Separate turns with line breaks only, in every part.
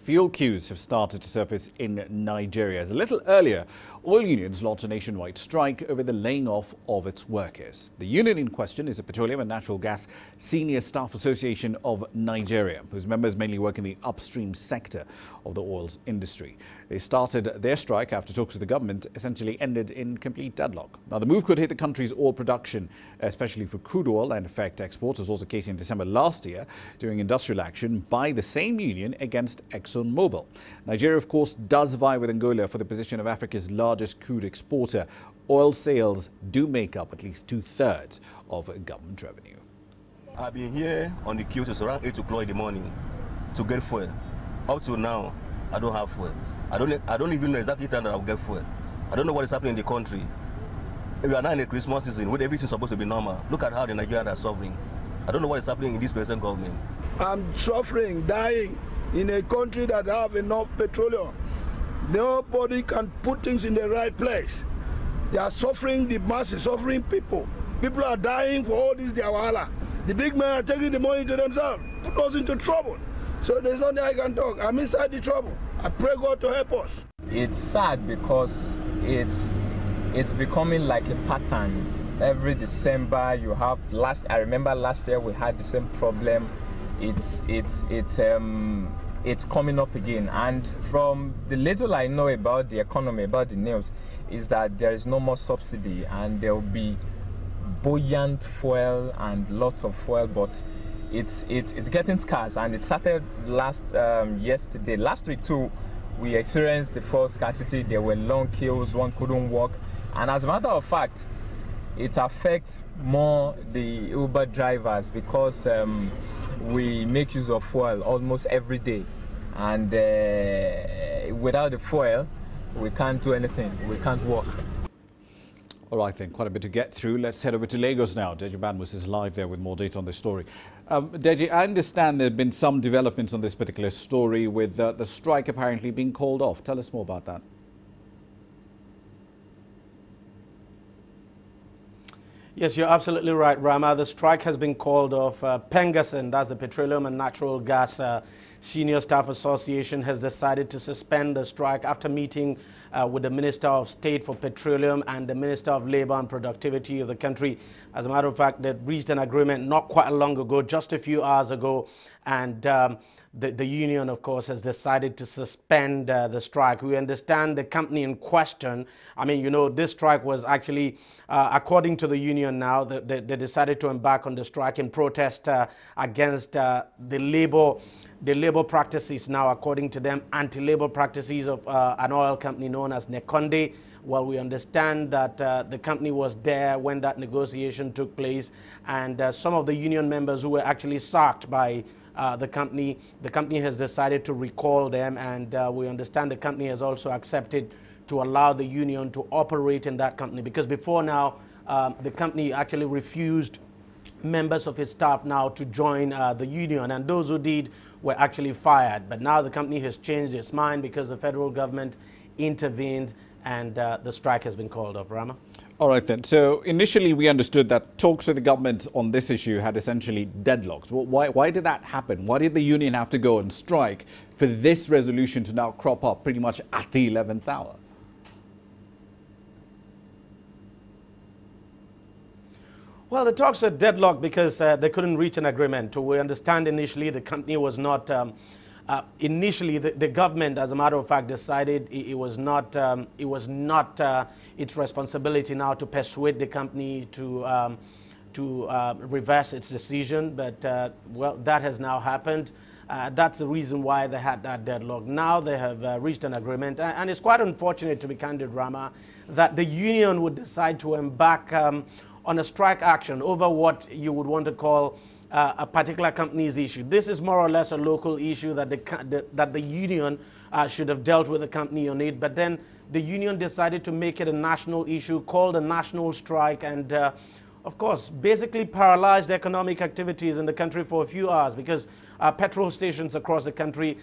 fuel queues have started to surface in Nigeria. As a little earlier, oil unions launched a nationwide strike over the laying off of its workers. The union in question is the Petroleum and Natural Gas Senior Staff Association of Nigeria, whose members mainly work in the upstream sector of the oil's industry. They started their strike after talks with the government essentially ended in complete deadlock. Now, the move could hit the country's oil production, especially for crude oil, and affect exports. Was also the case in December last year during industrial action by the same union against Exxon Mobil. Nigeria, of course, does vie with Angola for the position of Africa's largest crude exporter. Oil sales do make up at least 2/3 of government revenue.
I've been here on the queue since around 8 o'clock in the morning to get fuel. Up to now, I don't have fuel. I don't even know exactly the time that I'll get fuel. I don't know what is happening in the country. We are now in the Christmas season when everything's supposed to be normal. Look at how the Nigerians are suffering. I don't know what is happening in this present government.
I'm suffering, dying in a country that have enough petroleum. Nobody can put things in the right place. They are suffering, the masses, suffering people. People are dying for all this, their wahala. The big men are taking the money to themselves, put us into trouble. So there's nothing I can talk. I'm inside the trouble. I pray God to help us.
It's sad because it's becoming like a pattern. Every December you have I remember last year we had the same problem. It's coming up again, and from the little I know about the economy, about the news, is that there is no more subsidy and there will be buoyant fuel and lots of fuel, but it's getting scarce, and it started yesterday. Last week too, we experienced the fuel scarcity. There were long queues, one couldn't walk, and as a matter of fact, it affects more the Uber drivers because we make use of fuel almost every day, and without the fuel, we can't do anything. We can't walk.
All right, then, quite a bit to get through. Let's head over to Lagos now. Deji Badmus is live there with more data on this story. Deji, I understand there have been some developments on this particular story with the strike apparently being called off. Tell us more about that.
Yes, you're absolutely right, Rama. The strike has been called off. Pengasen, that's the Petroleum and Natural Gas Senior Staff Association, has decided to suspend the strike after meeting with the Minister of State for Petroleum and the Minister of Labor and Productivity of the country. As a matter of fact, they reached an agreement not quite long ago, just a few hours ago, and the union, of course, has decided to suspend the strike. We understand the company in question. I mean, you know, this strike was actually, according to the union now, they decided to embark on the strike in protest against the labor practices now, according to them, anti-labor practices of an oil company known as Nekonde. Well, we understand that the company was there when that negotiation took place, and some of the union members who were actually sacked by the company has decided to recall them, and we understand the company has also accepted to allow the union to operate in that company, because before now the company actually refused members of its staff now to join the union, and those who did were actually fired. But now the company has changed its mind because the federal government intervened, and the strike has been called off. Rama?
All right, then. So initially we understood that talks with the government on this issue had essentially deadlocked. Well, why did that happen? Why did the union have to go and strike for this resolution to now crop up pretty much at the 11th hour?
Well, the talks were deadlocked because they couldn't reach an agreement. We understand initially the company was not, initially the government, as a matter of fact, decided it was not its responsibility now to persuade the company to reverse its decision. But, well, that has now happened. That's the reason why they had that deadlock. Now they have reached an agreement, and it's quite unfortunate, to be candid, Rama, that the union would decide to embark on a strike action over what you would want to call a particular company's issue. This is more or less a local issue that the union should have dealt with the company on it, but then the union decided to make it a national issue, called a national strike, and of course basically paralyzed economic activities in the country for a few hours, because petrol stations across the country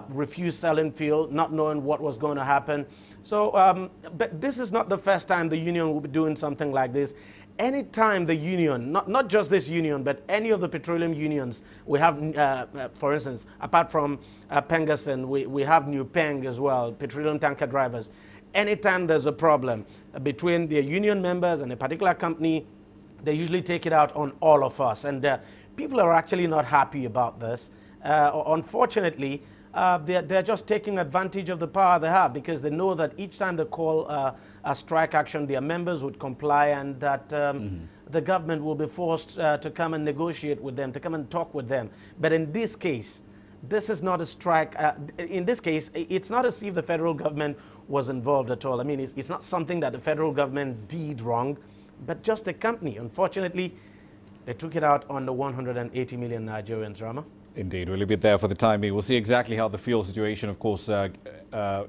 refused selling fuel, not knowing what was going to happen. So, but this is not the first time the union will be doing something like this. anytime the union, not just this union, but any of the petroleum unions, we have, for instance, apart from Pengasen, we have New Peng as well, petroleum tanker drivers. Anytime there's a problem between the union members and a particular company, they usually take it out on all of us. And people are actually not happy about this. Unfortunately, they're just taking advantage of the power they have, because they know that each time they call a strike action, their members would comply, and that the government will be forced to come and negotiate with them, to come and talk with them. But in this case, this is not a strike. In this case, it's not as if the federal government was involved at all. I mean, it's not something that the federal government did wrong, but just a company. Unfortunately, they took it out on the 180 million Nigerians, Rama.
Indeed, we'll leave it there for the time being. We'll see exactly how the fuel situation, of course,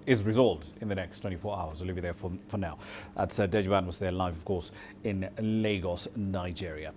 is resolved in the next 24 hours. We'll leave it there for now. That's Dejuan was there live, of course, in Lagos, Nigeria.